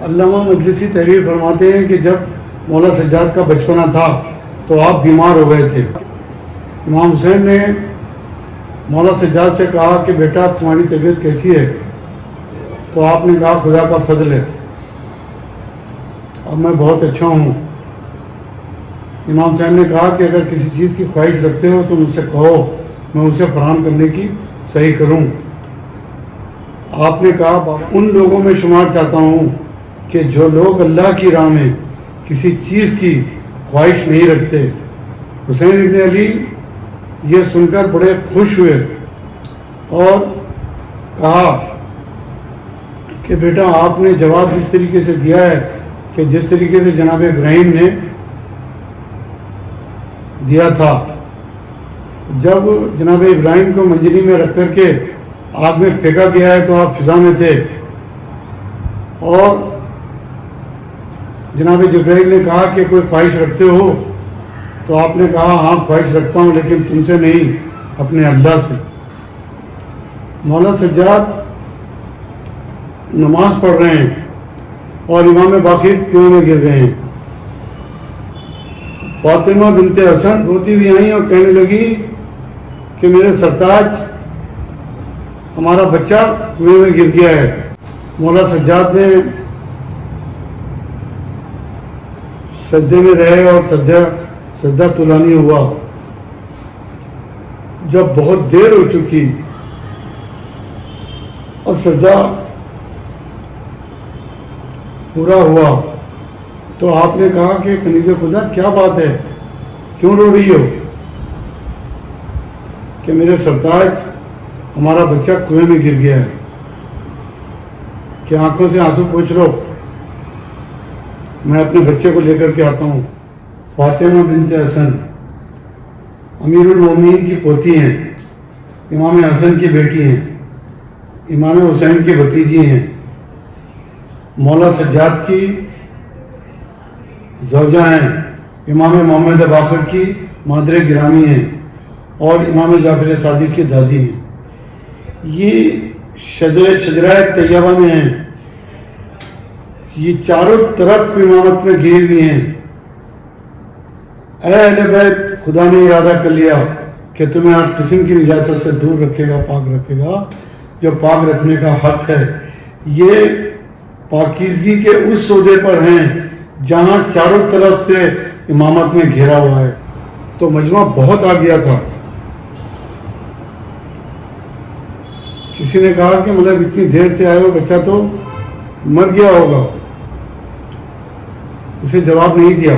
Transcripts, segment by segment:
علامہ مجلسی تحریر فرماتے ہیں کہ جب مولا سجاد کا بچپنا تھا تو آپ بیمار ہو گئے تھے۔ امام حسین نے مولا سجاد سے کہا کہ بیٹا تمہاری طبیعت کیسی ہے؟ تو آپ نے کہا خدا کا فضل ہے، اب میں بہت اچھا ہوں۔ امام حسین نے کہا کہ اگر کسی چیز کی خواہش رکھتے ہو تو مجھ سے کہو، میں اسے فراہم کرنے کی صحیح کروں۔ آپ نے کہا بابا ان لوگوں میں شمار چاہتا ہوں کہ جو لوگ اللہ کی راہ میں کسی چیز کی خواہش نہیں رکھتے۔ حسین ابن علی یہ سن کر بڑے خوش ہوئے اور کہا کہ بیٹا آپ نے جواب اس طریقے سے دیا ہے کہ جس طریقے سے جناب ابراہیم نے دیا تھا جب جناب ابراہیم کو منجنی میں رکھ کر کے آگ میں پھینکا گیا ہے تو آپ فضا میں تھے، اور جناب جبرائیل نے کہا کہ کوئی خواہش رکھتے ہو؟ تو آپ نے کہا ہاں خواہش رکھتا ہوں، لیکن تم سے نہیں، اپنے اللہ سے۔ مولا سجاد نماز پڑھ رہے ہیں اور امام باقر کنویں میں گر گئے ہیں۔ فاطمہ بنت حسن روتی ہوئی آئیں اور کہنے لگی کہ میرے سرتاج ہمارا بچہ کنویں میں گر گیا ہے۔ مولا سجاد نے سجدے میں رہے اور سجدہ طولانی ہوا۔ جب بہت دیر ہو چکی اور سجدہ پورا ہوا تو آپ نے کہا کہ کنیز خدا کیا بات ہے، کیوں رو رہی ہو؟ کہ میرے سرتاج ہمارا بچہ کنویں میں گر گیا ہے، کہ آنکھوں سے آنسو پوچھ لو، میں اپنے بچے کو لے کر کے آتا ہوں۔ فاطمہ بنت حسن امیر المومنین کی پوتی ہیں، امام حسن کی بیٹی ہیں، امام حسین کی بھتیجی ہیں، مولا سجاد کی زوجہ ہیں، امام محمد باقر کی مادر گرامی ہیں اور امام جعفر صادق کی دادی ہیں۔ یہ شجرہ طیبہ میں ہیں، یہ چاروں طرف امامت میں گری ہوئی ہیں۔ اے اہل بیت، خدا نے ارادہ کر لیا کہ تمہیں ہر قسم کی نجاست سے دور رکھے گا، پاک رکھے گا، جو پاک رکھنے کا حق ہے۔ یہ پاکیزگی کے اس عہدے پر ہیں جہاں چاروں طرف سے امامت میں گھیرا ہوا ہے۔ تو مجمع بہت آ گیا تھا۔ کسی نے کہا کہ مطلب اتنی دیر سے آئے ہو، بچہ تو مر گیا ہوگا۔ اسے جواب نہیں دیا،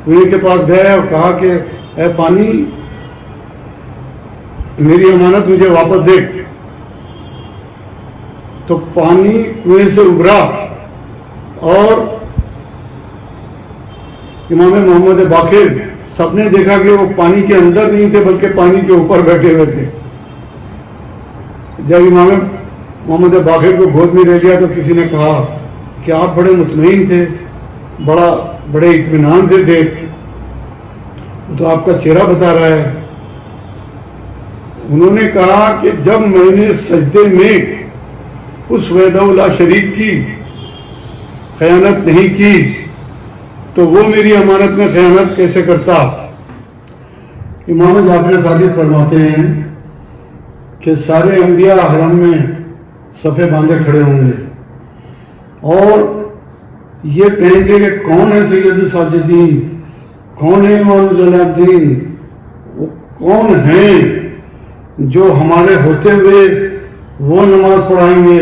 کنویں کے پاس گئے اور کہا کہ اے پانی، میری امانت مجھے واپس دے۔ تو پانی کنویں سے ابھرا اور امام محمد باقر سب نے دیکھا کہ وہ پانی کے اندر نہیں تھے بلکہ پانی کے اوپر بیٹھے ہوئے تھے۔ جب امام محمد باقر کو گود میں لے لیا تو کسی نے کہا کہ آپ بڑے مطمئن تھے، بڑے اطمینان سے تھے، وہ تو آپ کا چہرہ بتا رہا ہے۔ انہوں نے کہا کہ جب میں نے سجدے میں اس وحدہ لا شریک کی خیانت نہیں کی تو وہ میری امانت میں خیانت کیسے کرتا؟ امام جعفر صادق فرماتے ہیں کہ سارے انبیاء حرم میں صفے باندھے کھڑے ہوں گے اور یہ کہیں گے کہ کون ہے سید الساجدین، کون ہے امام زین العابدین، وہ کون ہیں جو ہمارے ہوتے ہوئے وہ نماز پڑھائیں گے۔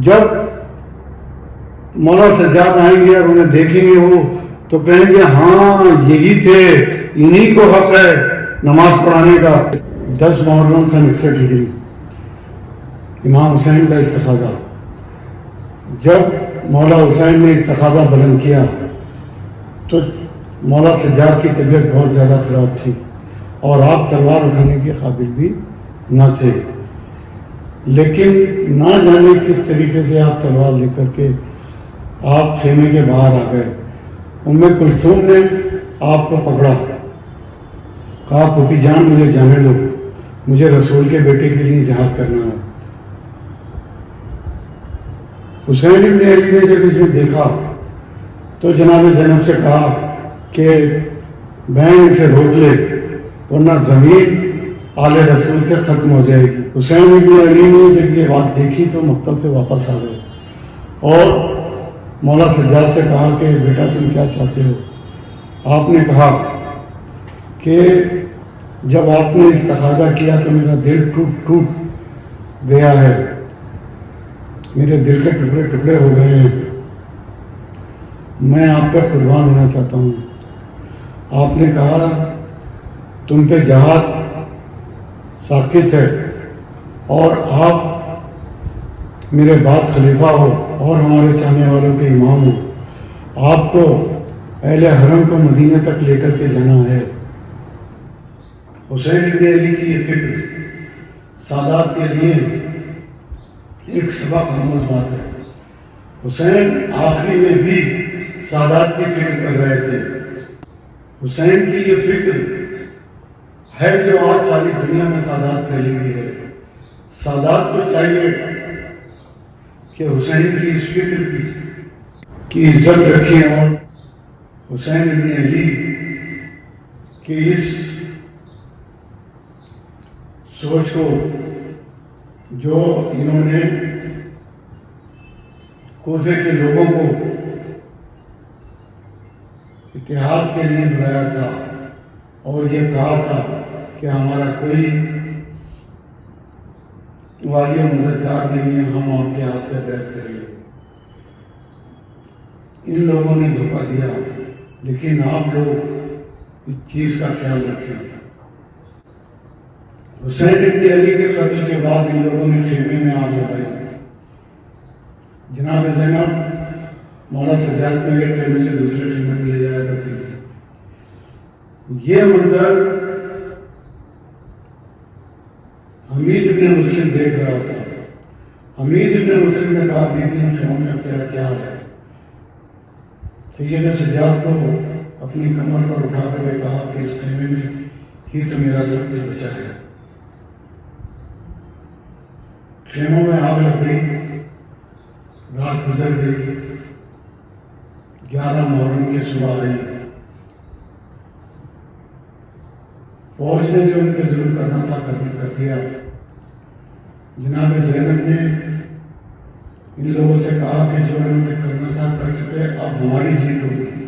جب مولا سجاد آئیں گے اور انہیں دیکھیں گے وہ تو کہیں گے ہاں یہی تھے، انہی کو حق ہے نماز پڑھانے کا۔ 10 محرم سن 61 ہجری امام حسین کا استخاذہ۔ جب مولا حسین نے استخاذہ بلند کیا تو مولا سجاد کی طبیعت بہت زیادہ خراب تھی اور آپ تلوار اٹھانے کے قابل بھی نہ تھے، لیکن نہ جانے کس طریقے سے آپ تلوار لے کر کے آپ خیمے کے باہر آ گئے۔ ام کلثوم نے آپ کو پکڑا، کہا پھوپھی جان مجھے جانے دو، مجھے رسول کے بیٹے کے لیے جہاد کرنا ہے۔ حسین ابن علی نے جب اسے دیکھا تو جناب زینب سے کہا کہ بہن اسے روک لے ورنہ زمین آل رسول سے ختم ہو جائے گی۔ حسین ابن علی نے جب یہ بات دیکھی تو مقتل سے واپس آ گئے اور مولا سجاد سے کہا کہ بیٹا تم کیا چاہتے ہو؟ آپ نے کہا کہ جب آپ نے استخاذہ کیا تو میرا دل ٹوٹ گیا ہے، میرے دل کے ٹکڑے ٹکڑے ہو گئے ہیں، میں آپ پہ قربان ہونا چاہتا ہوں۔ آپ نے کہا تم پہ جہاد ساکت ہے اور آپ میرے بعد خلیفہ ہو اور ہمارے چاہنے والوں کے امام ہو، آپ کو اہل حرم کو مدینے تک لے کر کے جانا ہے۔ حسین ابن علی کی یہ فکر سادات کے لیے ایک سبق آموز بات ہے۔ حسین آخری میں بھی سادات کی فکر کر رہے تھے۔ حسین کی یہ فکر ہے جو آج ساری دنیا میں سادات پھیلی ہوئی ہے۔ سادات کو چاہیے کہ حسین کی اس فکر کی عزت رکھیں اور حسین ابن علی کی اس سوچ کو جو انہوں نے کوفے کے لوگوں کو اتحاد کے لیے بلایا تھا اور یہ کہا تھا کہ ہمارا کوئی والی و مددگار نہیں ہے، ہم آپ کے ہاتھ پہ بیعت کریں گے۔ ان لوگوں نے دھوکہ دیا، لیکن آپ لوگ اس چیز کا خیال رکھیں۔ حسین ابن علی کے قتل کے بعد ان لوگوں نے خیمے میں آگ لگائی۔ جناب زینب مولا سجاد میں ایک خیمے سے دوسرے خیمے میں لے جایا کرتی تھی۔ یہ منظر حمید ابن مسلم دیکھ رہا تھا۔ حمید ابن مسلم نے کہا بی بی ان خیموں میں اب تیرا کیا ہے؟ سید سجاد کو اپنی کمر پر اٹھا کر کہا کہ اس خیمے میں ہی تو میرا سب کچھ بچا ہے۔ خیموں میں آگ لگ گئی، رات گزر گئی، 11 محرم کی صبح آئی۔ فوج نے جو ان پہ ظلم کرنا تھا کر دیا۔ جناب زینب نے ان لوگوں سے کہا کہ جو انہوں نے کرنا تھا کر چکے، اب ہماری جیت ہوگی۔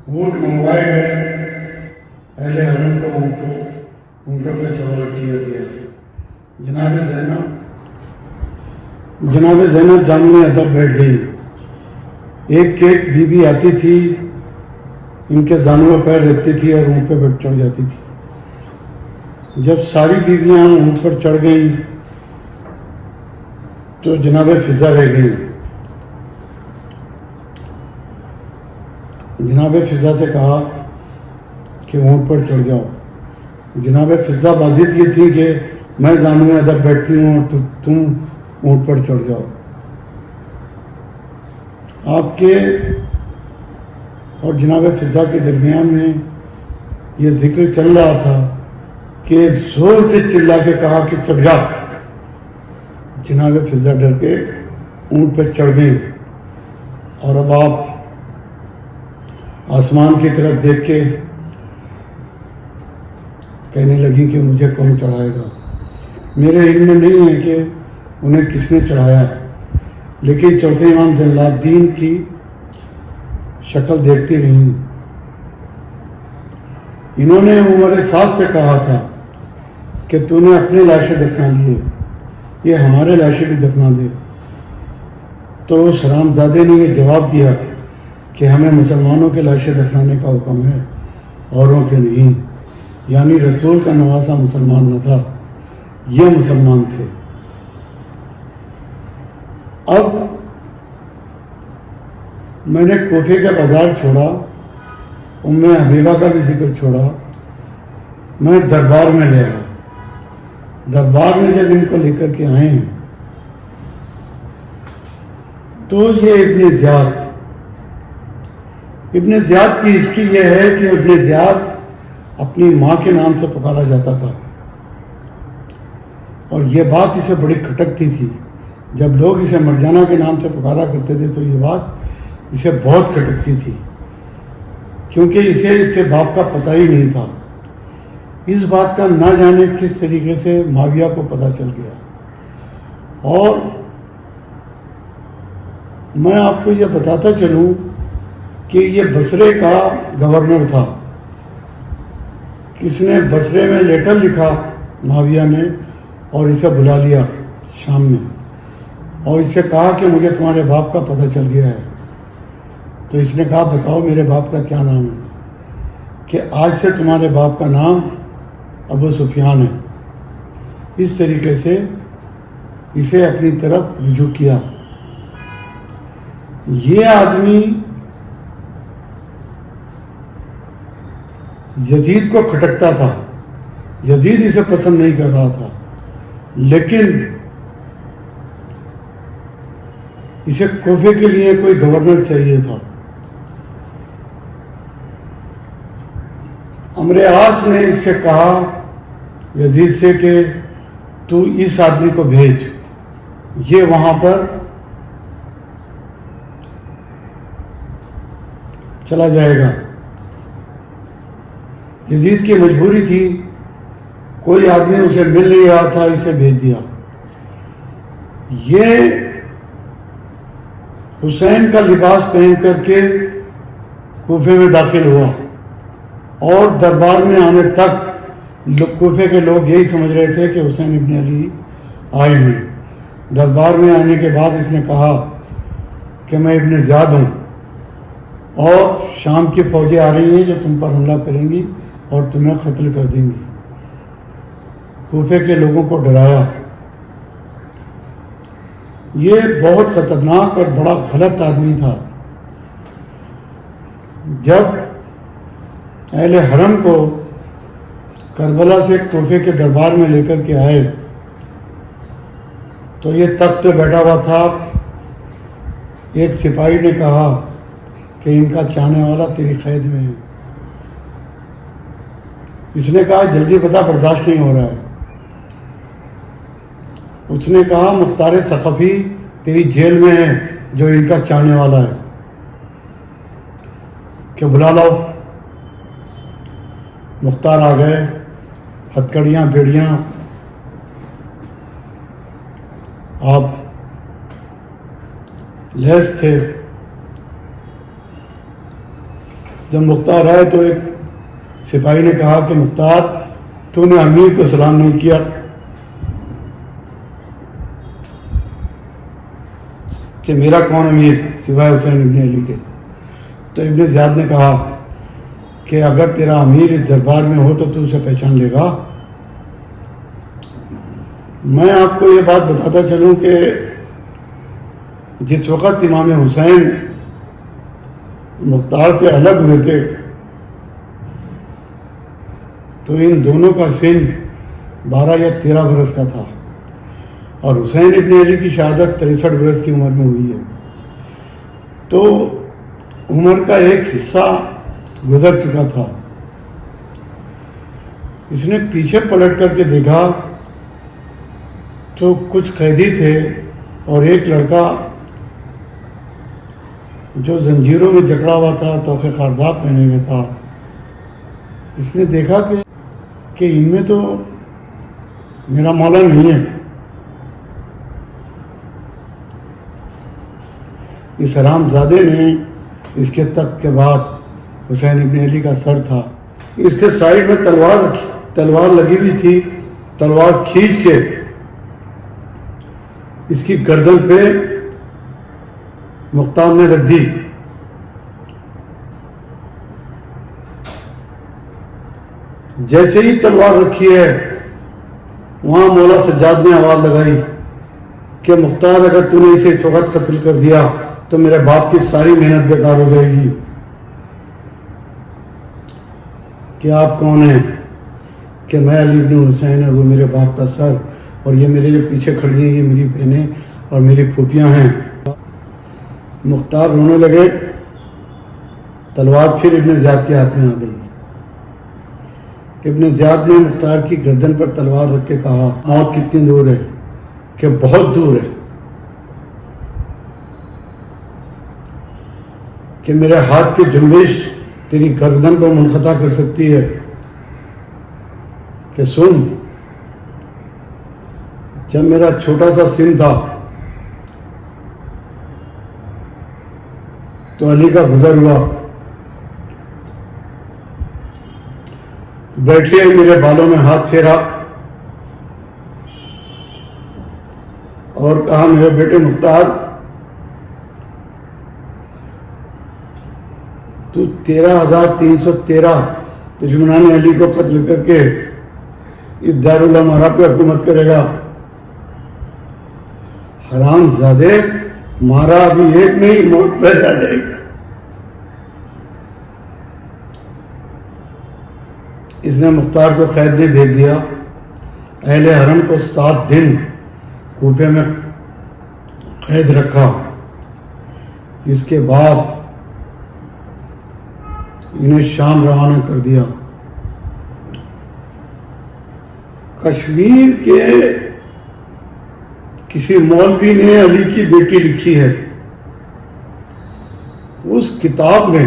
اونٹ منگوائے گئے، اہل حرم کو اونٹوں پہ سوار کیا گیا۔ جناب زینب جامع ادب بیٹھ گئی۔ ایک ایک بی بی آتی تھی، ان کے زانوں پیر رکھتی تھی اور اونٹ پہ بیٹھ چڑھ جاتی تھی۔ جب ساری بیویاں اونٹ پر چڑھ گئیں تو جناب فضا رہ گئی۔ جناب فضا سے کہا کہ اونٹ پر چڑھ جاؤ۔ جناب فضا بازید یہ تھی کہ میں زانوِ ادب بیٹھتی ہوں اور تم اونٹ پر چڑھ جاؤ۔ آپ کے اور جناب فضا کے درمیان میں یہ ذکر چل رہا تھا کہ زور سے چلا کے کہا کہ چڑھ جا۔ جناب فضا ڈر کے اونٹ پہ چڑھ گئی اور اب آپ آسمان کی طرف دیکھ کے کہنے لگی کہ مجھے کون چڑھائے گا۔ میرے علم میں نہیں ہے کہ انہیں کس نے چڑھایا، لیکن چوتھے امام جلال الدین کی شکل دیکھتی رہی۔ انہوں نے عمر سعد سے کہا تھا کہ تو نے اپنے لاشیں دفنا لیے، یہ ہمارے لاشیں بھی دفنا دے۔ تو اس حرامزادے نے یہ جواب دیا کہ ہمیں مسلمانوں کے لاشیں دفنانے کا حکم ہے، اوروں کے نہیں۔ یعنی رسول کا نواسا مسلمان نہ تھا، یہ مسلمان تھے۔ اب میں نے کوفے کا بازار چھوڑا، ام حبیبہ کا بھی ذکر چھوڑا، میں دربار میں لے آیا۔ دربار میں جب ان کو لے کر کے آئے ہیں تو یہ ابن زیاد کی ہسٹری یہ ہے کہ ابن زیاد اپنی ماں کے نام سے پکارا جاتا تھا اور یہ بات اسے بڑی کھٹکتی تھی. جب لوگ اسے مرجانہ کے نام سے پکارا کرتے تھے تو یہ بات اسے بہت کھٹکتی تھی، کیونکہ اسے اس کے باپ کا پتہ ہی نہیں تھا. اس بات کا نہ جانے کس طریقے سے معاویہ کو پتہ چل گیا. اور میں آپ کو یہ بتاتا چلوں کہ یہ بصرے کا گورنر تھا. کس نے بصرے میں لیٹر لکھا معاویہ نے اور اسے بلا لیا شام میں، اور اس سے کہا کہ مجھے تمہارے باپ کا پتہ چل گیا ہے. تو اس نے کہا بتاؤ میرے باپ کا کیا نام ہے؟ کہ آج سے تمہارے باپ کا نام ابو سفیان ہے. اس طریقے سے اسے اپنی طرف رجوع کیا. یہ آدمی یزید کو کھٹکتا تھا، یزید اسے پسند نہیں کر رہا تھا، لیکن اسے کوفے کے لیے کوئی گورنر چاہیے تھا. عمرو عاص نے اس سے کہا یزید سے کہ تو اس آدمی کو بھیج، یہ وہاں پر چلا جائے گا. یزید کی مجبوری تھی، کوئی آدمی اسے مل نہیں رہا تھا، اسے بھیج دیا. یہ حسین کا لباس پہن کر کے کوفے میں داخل ہوا، اور دربار میں آنے تک کوفے کے لوگ یہی سمجھ رہے تھے کہ حسین ابن علی آئے ہیں. دربار میں آنے کے بعد اس نے کہا کہ میں ابن زیاد ہوں، اور شام کی فوجیں آ رہی ہیں جو تم پر حملہ کریں گی اور تمہیں قتل کر دیں گی. کوفے کے لوگوں کو ڈرایا. یہ بہت خطرناک اور بڑا غلط آدمی تھا. جب اہل حرم کو کربلا سے کوفے کے دربار میں لے کر کے آئے تو یہ تخت پہ بیٹھا ہوا تھا. ایک سپاہی نے کہا کہ ان کا چاہنے والا تیری قید میں ہے. اس نے کہا جلدی بتا، برداشت نہیں ہو رہا ہے. اس نے کہا مختار ثقفی تیری جیل میں ہے جو ان کا چاہنے والا ہے، کہ بلا لاؤ. مختار آ گئے، ہتھکڑیاں بیڑیاں آپ لیس تھے. جب مختار آئے تو ایک سپاہی نے کہا کہ مختار تو نے امیر کو سلام نہیں کیا. کہ میرا کون امیر سوائے حسین ابن علی کے. تو ابن زیاد نے کہا کہ اگر تیرا امیر اس دربار میں ہو تو اسے پہچان لے گا. میں آپ کو یہ بات بتاتا چلوں کہ جس وقت امام حسین مختار سے الگ ہوئے تھے تو ان دونوں کا سن 12 یا 13 برس کا تھا، اور حسین ابن علی کی شہادت 63 برس کی عمر میں ہوئی ہے. تو عمر کا ایک حصہ گزر چکا تھا. اس نے پیچھے پلٹ کر کے دیکھا تو کچھ قیدی تھے اور ایک لڑکا جو زنجیروں میں جکڑا ہوا تھا، توقے خاردار پہنے ہوئے تھا. اس نے دیکھا کہ ان میں تو میرا مولا نہیں ہے. اس حرام زادے نے اس کے تخت کے بعد حسین ابن علی کا سر تھا. اس کے سائیڈ میں تلوار لگی ہوئی تھی. تلوار کھینچ کے اس کی گردن پہ مختار نے رکھ دی. جیسے ہی تلوار رکھی ہے وہاں مولا سجاد نے آواز لگائی کہ مختار اگر تو نے اسے اس وقت قتل کر دیا تو میرے باپ کی ساری محنت بیکار ہو جائے گی. کہ آپ کون ہیں؟ کہ میں علی بن حسین اور وہ میرے باپ کا سر، اور یہ میرے جو پیچھے کھڑی ہیں یہ میری بہنیں اور میری پھوپھیاں ہیں. مختار رونے لگے. تلوار پھر ابن زیاد کے ہاتھ میں آ گئی. ابن زیاد نے مختار کی گردن پر تلوار رکھ کے کہا موت کتنی دور ہے؟ کہ بہت دور ہے، کہ میرے ہاتھ کی جنبش تیری گردن کو منقطع کر سکتی ہے۔ کہ سن، جب میرا چھوٹا سا سن تھا تو علی کا گزر ہوا، بیٹھے میرے بالوں میں ہاتھ پھیرا اور کہا میرے بیٹے مختار، تو 13,313 دشمنان علی کو قتل کر کے اس دارالامارہ پہ حکومت کرے گا۔ حرام زادے، مارا ابھی ایک نہیں، موت پہ جا جائے گا۔ اس نے مختار کو قید میں بھیج دیا۔ اہل حرم کو 7 دن کوفے میں قید رکھا۔ اس کے بعد انہیں شام روانہ کر دیا۔ کشمیر کے کسی مولوی نے علی کی بیٹی لکھی ہے، اس کتاب میں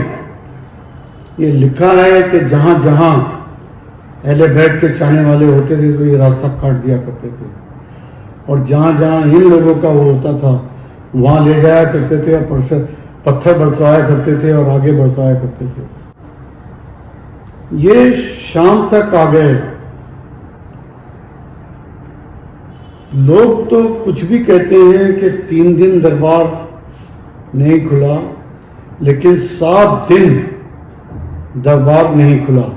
یہ لکھا ہے کہ جہاں جہاں اہل بیت کے چاہنے والے ہوتے تھے تو یہ راستہ کاٹ دیا کرتے تھے، اور جہاں جہاں ان لوگوں کا وہ ہوتا تھا وہاں لے جایا کرتے تھے اور پتھر برسایا کرتے تھے اور آگے برسایا کرتے تھے۔ یہ شام تک آ گئے۔ لوگ تو کچھ بھی کہتے ہیں کہ 3 دن دربار نہیں کھلا، لیکن 7 دن دربار نہیں کھلا۔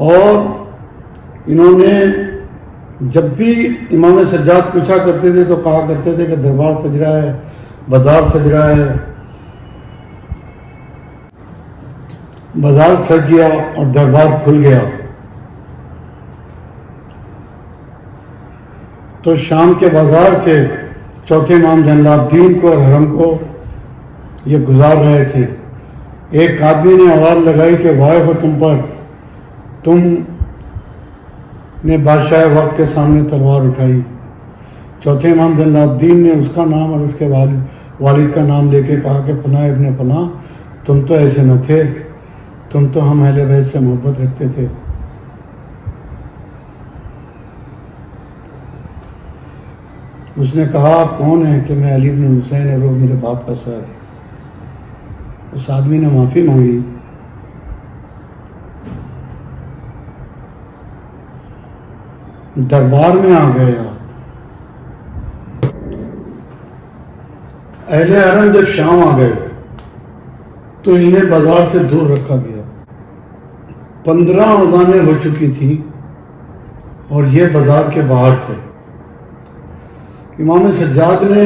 اور انہوں نے جب بھی امام سجاد پوچھا کرتے تھے تو کہا کرتے تھے کہ دربار سج رہا ہے، بازار سج رہا ہے۔ بازار سج گیا اور دربار کھل گیا۔ تو شام کے بازار سے چوتھے امام زین العابدین کو اور حرم کو یہ گزار رہے تھے۔ ایک آدمی نے آواز لگائی کہ وائے ہو تم پر، تم نے بادشاہ وقت کے سامنے تلوار اٹھائی۔ چوتھے امام زین العابدین نے اس کا نام اور اس کے والد کا نام لے کے کہا کہ پناہ ابن پناہ، تم تو ایسے نہ تھے، تم تو ہم اہل بیت سے محبت رکھتے تھے۔ اس نے کہا آپ کون ہیں؟ کہ میں علی بن حسین اور وہ میرے باپ کا سر۔ اس آدمی نے معافی مانگی۔ دربار میں آ گئے آپ۔ اہل حرم جب شام آ گئے تو انہیں بازار سے دور رکھا گیا۔ 15 اذانیں ہو چکی تھی اور یہ بازار کے باہر تھے۔ امام سجاد نے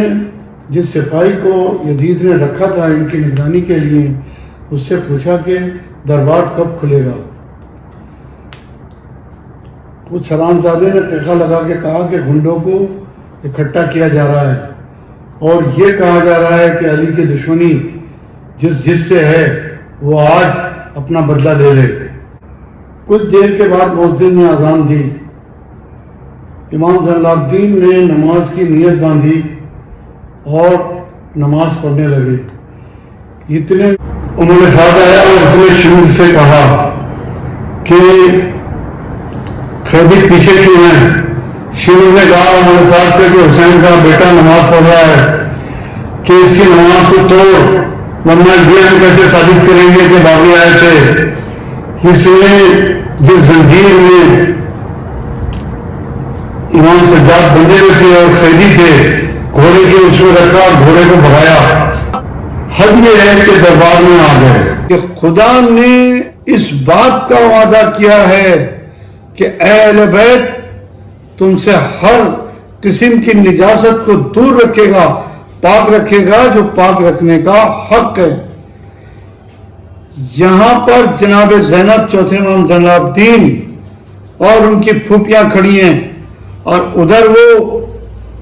جس سپاہی کو یزید نے رکھا تھا ان کی نگرانی کے لیے، اس سے پوچھا کہ دربار کب کھلے گا؟ کچھ حرامزادے نے تیخا لگا کے کہا کہ گنڈوں کو اکٹھا کیا جا رہا ہے اور یہ کہا جا رہا ہے کہ علی کی دشمنی جس سے ہے وہ آج اپنا بدلہ لے لے۔ کچھ دیر کے بعد مؤذن نے اذان دی۔ امام زین العابدین نے نماز کی نیت باندھی اور نماز پڑھنے لگے۔ اتنے انہوں نے ساتھ آیا اور اس نے شروع سے کہا کہ خیبر پیچھے کیوں ہیں؟ شروع نے کہا ہمارے ساتھ سے کہ حسین کا بیٹا نماز پڑھ رہا ہے، کہ اس کی نماز کو توڑ، ورنہ یہ ہم کیسے ثابت کریں گے کہ باقی آئے تھے۔ اس نے جس زنجیر میں امام سجاد بندے ہوئے تھے اور قیدی تھے، گھوڑے کے اس میں رکھا اور گھوڑے کو بھگایا۔ حد یہ ہے کہ دربار میں آ گئے کہ خدا نے اس بات کا وعدہ کیا ہے کہ اے اہل بیت تم سے ہر قسم کی نجاست کو دور رکھے گا، پاک رکھے گا جو پاک رکھنے کا حق ہے۔ یہاں پر جناب زینب چوتھے امام زین العابدین اور ان کی پھوپھیاں کھڑی ہیں اور ادھر وہ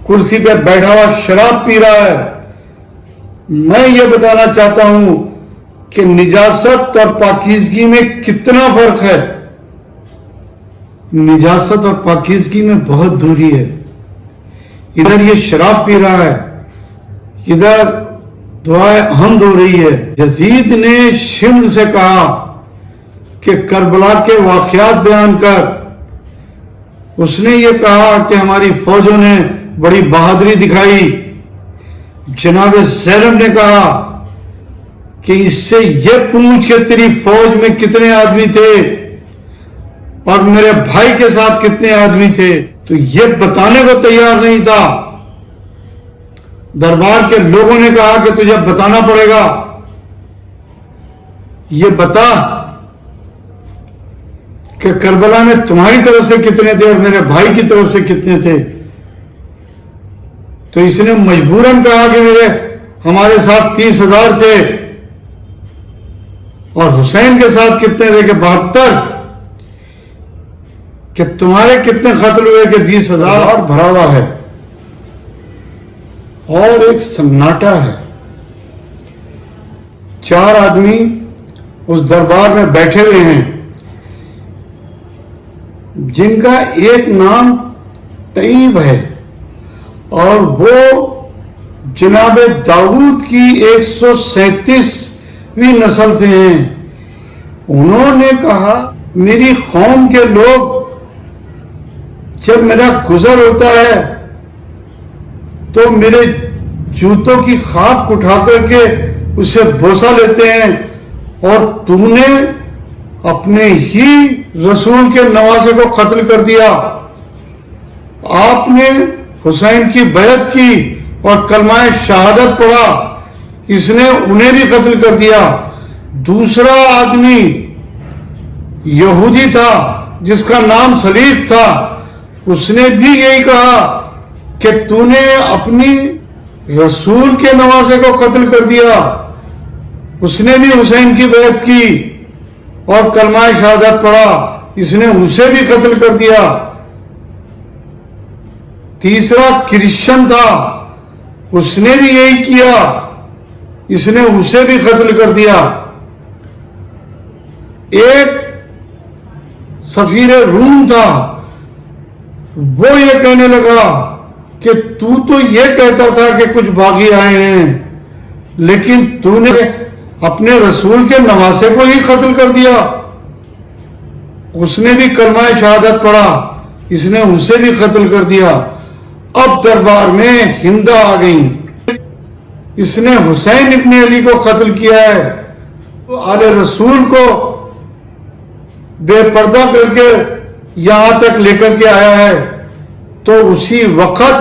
کرسی پہ بیٹھا ہوا شراب پی رہا ہے۔ میں یہ بتانا چاہتا ہوں کہ نجاست اور پاکیزگی میں کتنا فرق ہے۔ نجاست اور پاکیزگی میں بہت دوری ہے. ادھر یہ شراب پی رہا ہے, ادھر دعائے حمد ہو رہی ہے. یزید نے شمر سے کہا کہ کربلا کے واقعات بیان کر. اس نے یہ کہا کہ ہماری فوجوں نے بڑی بہادری دکھائی. جناب زینب نے کہا کہ اس سے یہ پوچھ کہ تیری فوج میں کتنے آدمی تھے اور میرے بھائی کے ساتھ کتنے آدمی تھے. تو یہ بتانے کو تیار نہیں تھا. دربار کے لوگوں نے کہا کہ تجھے بتانا پڑے گا, یہ بتا کہ کربلا میں تمہاری طرف سے کتنے تھے اور میرے بھائی کی طرف سے کتنے تھے. تو اس نے مجبوراً کہا کہ ہمارے ساتھ 30,000 تھے اور حسین کے ساتھ کتنے تھے کہ 72. کہ تمہارے کتنے قتل ہوئے کہ 20,000. بھرا ہوا ہے اور ایک سناٹا ہے. 4 آدمی اس دربار میں بیٹھے ہوئے ہیں جن کا ایک نام طیب ہے اور وہ جناب داؤد کی 137ویں نسل سے ہیں. انہوں نے کہا میری قوم کے لوگ جب میرا گزر ہوتا ہے تو میرے جوتوں کی خاک اٹھا کر کے اسے بوسہ لیتے ہیں, اور تم نے اپنے ہی رسول کے نواسے کو قتل کر دیا. آپ نے حسین کی بیعت کی اور کلمہ شہادت پڑھا, اس نے انہیں بھی قتل کر دیا. دوسرا آدمی یہودی تھا جس کا نام سلیط تھا, اس نے بھی یہی کہا کہ تو نے اپنی رسول کے نواسے کو قتل کر دیا. اس نے بھی حسین کی بیعت کی اور کلمہ شہادت پڑھا, اس نے اسے بھی قتل کر دیا. تیسرا کرسچن تھا, اس نے بھی یہی کیا, اس نے اسے بھی قتل کر دیا. ایک سفیر روم تھا, وہ یہ کہنے لگا کہ تو یہ کہتا تھا کہ کچھ باغی آئے ہیں, لیکن تو نے اپنے رسول کے نواسے کو ہی قتل کر دیا. اس نے بھی کلمہ شہادت پڑھا, اس نے اسے بھی قتل کر دیا. اب دربار میں ہندا آ گئی, اس نے حسین ابن علی کو قتل کیا ہے, تو آل رسول کو بے پردہ کر کے یہاں تک لے کر کے آیا ہے. تو اسی وقت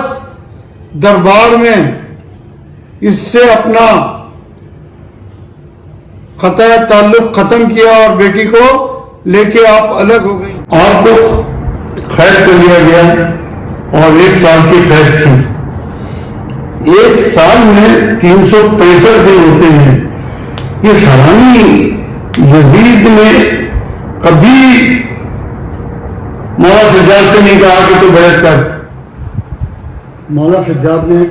دربار میں اس سے اپنا قطع تعلق ختم کیا اور بیٹی کو لے کے آپ الگ ہو گئی. آپ کو قید کر لیا گیا اور 1 سال کی قید تھی. 1 سال میں 365 دن ہوتے ہیں. اس حرامی یزید نے کبھی مولا سجاد سے نہیں کہا کہ تو بیعت کر. مولا سجاد نے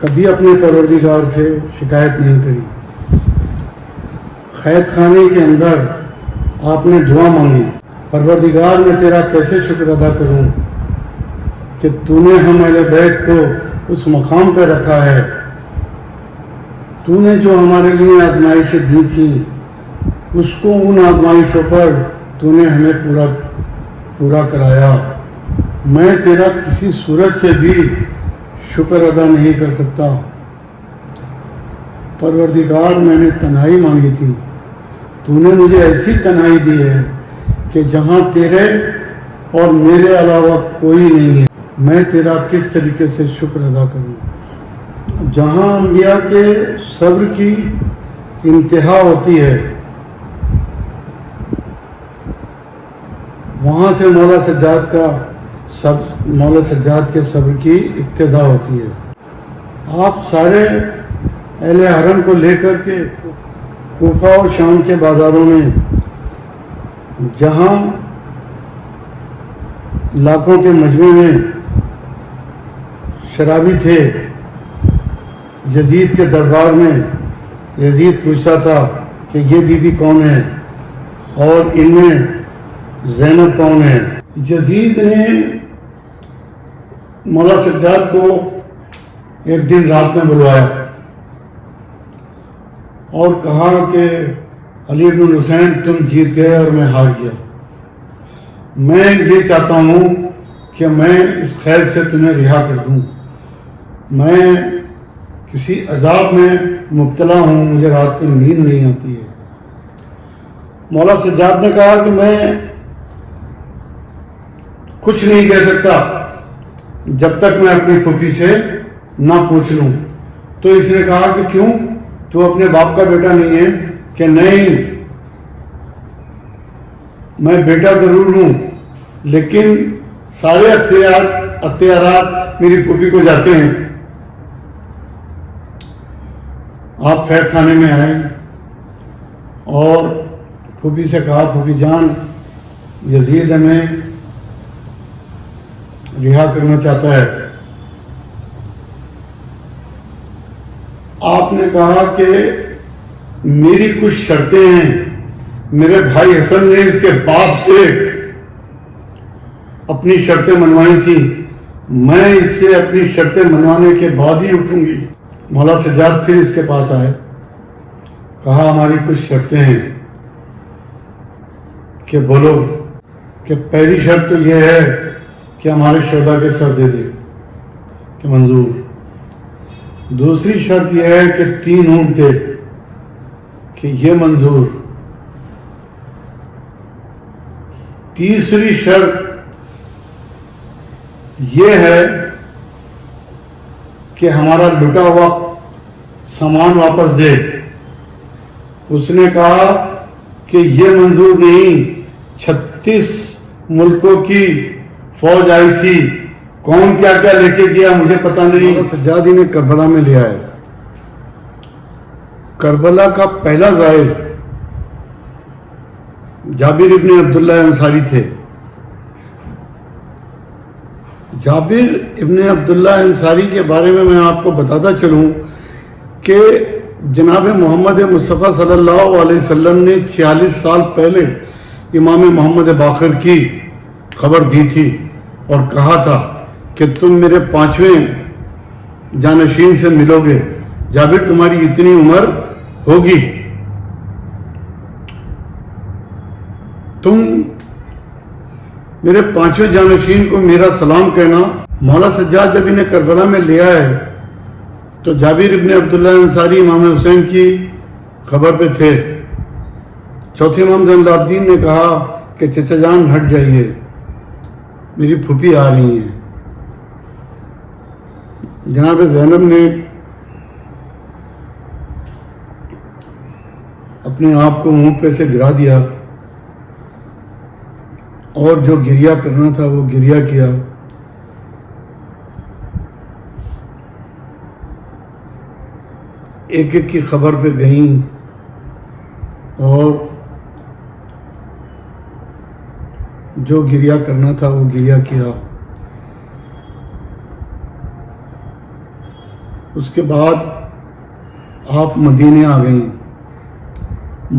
کبھی اپنے پروردگار سے شکایت نہیں کری. قید خانے کے اندر آپ نے دعا مانگی, پروردگار میں تیرا کیسے شکر ادا کروں کہ تو نے ہم اہل بیت کو اس مقام پہ رکھا ہے. تو نے جو ہمارے لیے آزمائشیں دی تھی اس کو ان آزمائشوں پر تو نے ہمیں پورا کرایا. میں تیرا کسی صورت سے بھی شکر ادا نہیں کر سکتا. پروردگار میں نے تنہائی مانگی تھی, تو نے مجھے ایسی تنہائی دی ہے کہ جہاں تیرے اور میرے علاوہ کوئی نہیں ہے. میں تیرا کس طریقے سے شکر ادا کروں. جہاں انبیاء کے صبر کی انتہا ہوتی ہے وہاں سے مولا سجاد کے صبر کی ابتدا ہوتی ہے. آپ سارے اہل حرم کو لے کر کے کوفہ اور شام کے بازاروں میں جہاں لاکھوں کے مجمع میں شرابی تھے, یزید کے دربار میں یزید پوچھتا تھا کہ یہ بی بی کون ہے, اور ان میں زینب کون ہے؟ یزید نے مولا سجاد کو ایک دن رات میں بلوایا اور کہا کہ علی بن الحسین تم جیت گئے اور میں ہار گیا، میں یہ چاہتا ہوں کہ میں اس قید سے تمہیں رہا کر دوں، میں کسی عذاب میں مبتلا ہوں، مجھے رات کو نیند نہیں آتی ہے۔ مولا سجاد نے کہا کہ میں کچھ نہیں کہہ سکتا جب تک میں اپنی پھوپھی سے نہ پوچھ لوں۔ تو اس نے کہا کہ کیوں، تو اپنے باپ کا بیٹا نہیں ہے؟ کہ نہیں، میں بیٹا ضرور ہوں لیکن سارے اختیارات میری پھوپھی کو جاتے ہیں۔ آپ قید خانے میں آئے اور پھوپھی سے کہا پھوپھی جان یزید ہمیں رہا کرنا چاہتا ہے۔ آپ نے کہا کہ میری کچھ شرطیں ہیں، میرے بھائی حسن نے اس کے باپ سے اپنی شرطیں منوائی تھیں، میں اس سے اپنی شرطیں منوانے کے بعد ہی اٹھوں گی۔ مولا سجاد پھر اس کے پاس آئے، کہا ہماری کچھ شرطیں ہیں کہ بولو۔ کہ پہلی شرط تو یہ ہے کہ ہمارے شہداء کے سر دے دے، کہ منظور۔ دوسری شرط یہ ہے کہ 3 اونٹ دے، کہ یہ منظور۔ تیسری شرط یہ ہے کہ ہمارا لٹا ہوا سامان واپس دے۔ اس نے کہا کہ یہ منظور نہیں، 36 ملکوں کی فوج آئی تھی، کون کیا کیا لے کے گیا مجھے پتہ نہیں۔ سجاد انہیں کربلا میں لے آئے۔ کربلا کا پہلا زائر جابر ابن عبداللہ انصاری تھے۔ جابر ابن عبداللہ انصاری کے بارے میں آپ کو بتاتا چلوں کہ جناب محمد مصطفیٰ صلی اللہ علیہ وسلم نے 46 سال پہلے امام محمد باقر کی خبر دی تھی اور کہا تھا کہ تم میرے 5ویں جانشین سے ملو گے، جابر تمہاری اتنی عمر ہوگی، تم میرے 5ویں جانشین کو میرا سلام کہنا۔ مولا سجاد جب انہیں کربلا میں لے آئے تو جابر ابن عبداللہ انصاری امام حسین کی خبر پہ تھے۔ چوتھے امام زین العابدین نے کہا کہ چچا جان ہٹ جائیے، میری پھوپھی آ رہی ہیں۔ جناب زینب نے اپنے آپ کو اونٹ پہ سے گرا دیا اور جو گریہ کرنا تھا وہ گریہ کیا۔ ایک ایک کی خبر پہ گئیں اور جو گریہ کرنا تھا وہ گریہ کیا۔ اس کے بعد آپ مدینے آ گئیں۔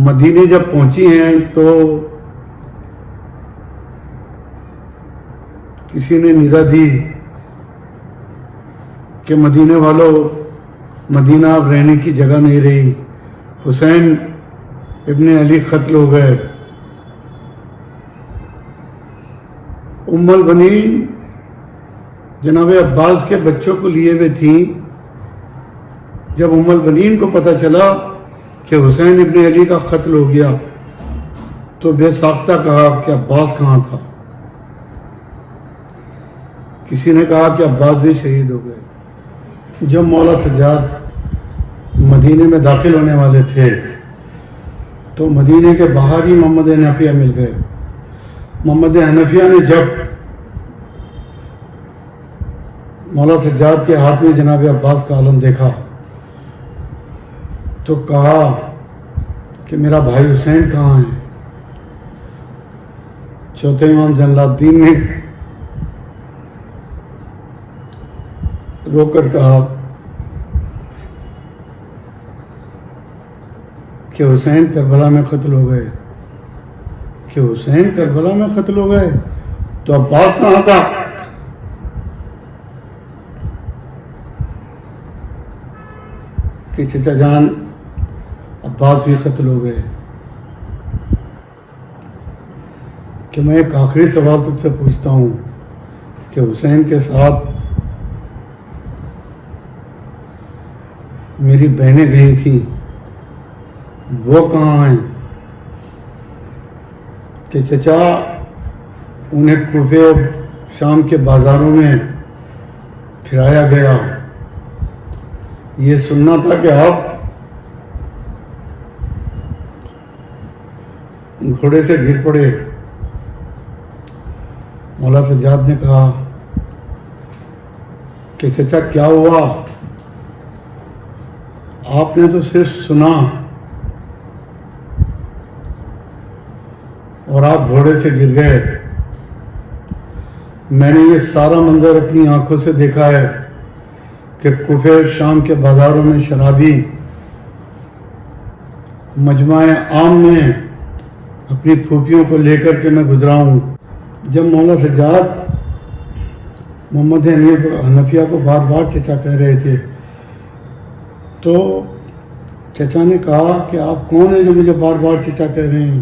مدینے جب پہنچی ہیں تو کسی نے ندا دی کہ مدینے والوں، مدینہ اب رہنے کی جگہ نہیں رہی، حسین ابن علی قتل ہو گئے۔ ام البنین جناب عباس کے بچوں کو لیے ہوئے تھیں۔ جب ام البنین کو پتہ چلا کہ حسین ابن علی کا قتل ہو گیا تو بے ساختہ کہا کہ عباس کہاں تھا؟ کسی نے کہا کہ عباس بھی شہید ہو گئے۔ جب مولا سجاد مدینے میں داخل ہونے والے تھے تو مدینے کے باہر ہی محمد حنفیہ مل گئے۔ محمد حنفیہ نے جب مولا سجاد کے ہاتھ میں جناب عباس کا عالم دیکھا تو کہا کہ میرا بھائی حسین کہاں ہے؟ چوتھے امام زین العابدین نے رو کر کہا کہ حسین کربلا میں قتل ہو گئے، کہ حسین کربلا میں قتل ہو گئے تو عباس کہاں تھا؟ کہ چچا جان عباس بھی قتل ہو گئے. کہ میں ایک آخری سوال تجھ سے پوچھتا ہوں کہ حسین کے ساتھ میری بہنیں گئی تھیں، وہ کہاں ہیں؟ کہ چچا انہیں کوفے اور شام کے بازاروں میں پھرایا گیا. یہ سننا تھا کہ آپ گھوڑے سے گر پڑے. مولا سجاد نے کہا کہ چچا کیا ہوا؟ آپ نے تو صرف سنا اور آپ گھوڑے سے گر گئے. میں نے یہ سارا منظر اپنی آنکھوں سے دیکھا ہے کہ کوفے شام کے بازاروں میں شرابی مجمع عام میں اپنی پھوپھیوں کو لے کر کے میں گزرا ہوں. جب مولا سجاد محمد حنفیہ کو بار بار چچا کہہ رہے تھے تو چچا نے کہا کہ آپ کون ہیں جو مجھے بار بار چچا کہہ رہے ہیں؟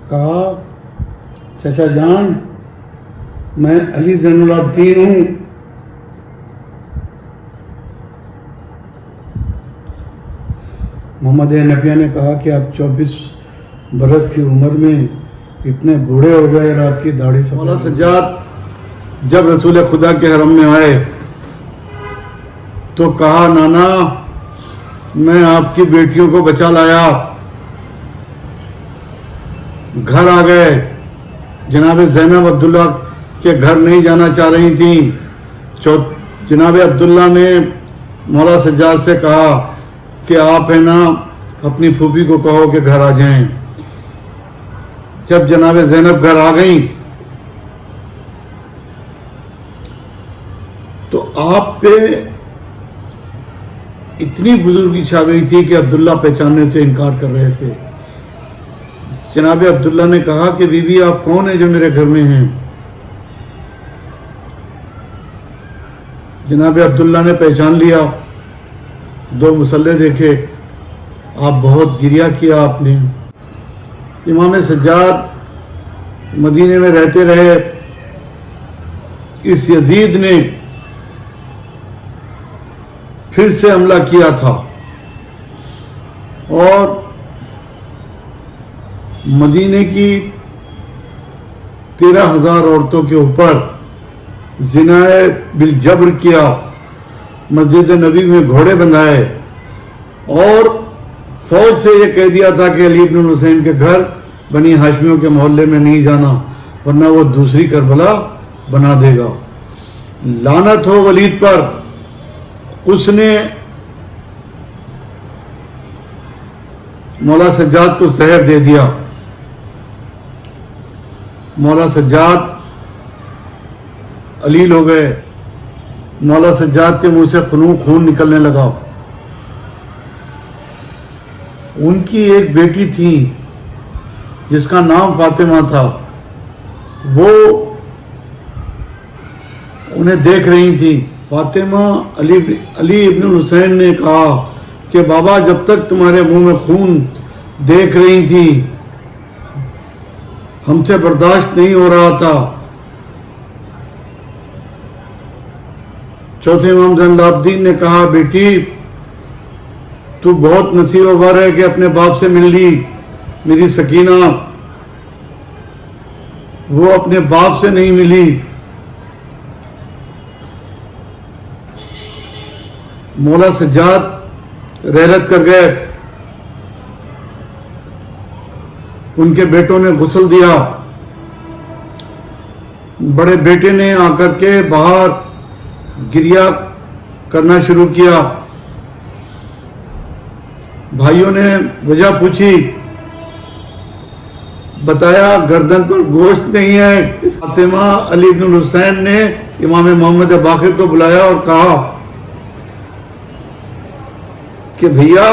کہا چچا جان میں علی زین العابدین ہوں. محمد حنفیہ نے کہا کہ آپ 24 برس کی عمر میں اتنے بوڑھے ہو گئے اور آپ کی داڑھی سے. مولا سجاد جب رسول خدا کے حرم میں آئے تو کہا نانا میں آپ کی بیٹیوں کو بچا لایا. گھر آ گئے. جناب زینب عبداللہ کے گھر نہیں جانا چاہ رہی تھیں. جناب عبداللہ نے مولا سجاد سے کہا کہ آپ ہے نا اپنی پھوپھی کو کہو کہ گھر آ جائیں. جب جناب زینب گھر آ گئیں تو آپ پہ اتنی بزرگی چھا گئی تھی کہ عبداللہ پہچاننے سے انکار کر رہے تھے. جناب عبداللہ نے کہا کہ بی بی آپ کون ہیں جو میرے گھر میں ہیں؟ جناب عبداللہ نے پہچان لیا. 2 مسلح دیکھے. آپ بہت گریہ کیا آپ نے. امام سجاد مدینے میں رہتے رہے. اس یزید نے پھر سے حملہ کیا تھا اور مدینے کی 13,000 عورتوں کے اوپر زنا بالجبر کیا. مسجد نبی میں گھوڑے بندھائے اور فوج سے یہ کہہ دیا تھا کہ علی ابن الحسین کے گھر بنی ہاشمیوں کے محلے میں نہیں جانا ورنہ وہ دوسری کربلا بنا دے گا. لعنت ہو ولید پر. اس نے مولا سجاد کو زہر دے دیا. مولا سجاد علیل ہو گئے. مولا سجاد کے منہ سے خون نکلنے لگا. ان کی ایک بیٹی تھی جس کا نام فاطمہ تھا. وہ انہیں دیکھ رہی تھی. فاطمہ علی ابن الحسین نے کہا کہ بابا جب تک تمہارے منہ میں خون دیکھ رہی تھی ہم سے برداشت نہیں ہو رہا تھا. چوتھے امام زین العابدین نے کہا بیٹی تو بہت نصیب بر ہے کہ اپنے باپ سے مل لی. میری سکینہ وہ اپنے باپ سے نہیں ملی. مولا سجاد رحلت کر گئے. ان کے بیٹوں نے غسل دیا. بڑے بیٹے نے آ کر کے باہر گریہ کرنا شروع کیا. بھائیوں نے وجہ پوچھی. بتایا گردن پر گوشت نہیں ہے. فاطمہ علی بن الحسین نے امام محمد باقر کو بلایا اور کہا کہ بھیا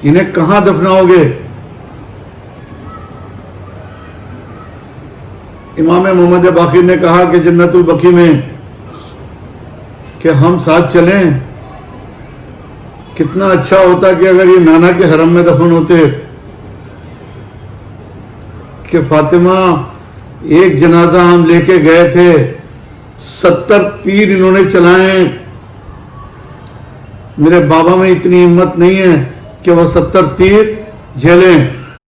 انہیں کہاں دفناؤ گے؟ امام محمد باقر نے کہا کہ جنت البقیع میں کہ ہم ساتھ چلیں. کتنا اچھا ہوتا کہ اگر یہ نانا کے حرم میں دفن ہوتے. کہ فاطمہ ایک جنازہ ہم لے کے گئے تھے، 70 تیر انہوں نے چلائے. میرے بابا میں اتنی ہمت نہیں ہے کہ وہ 70 تیر جھیلیں.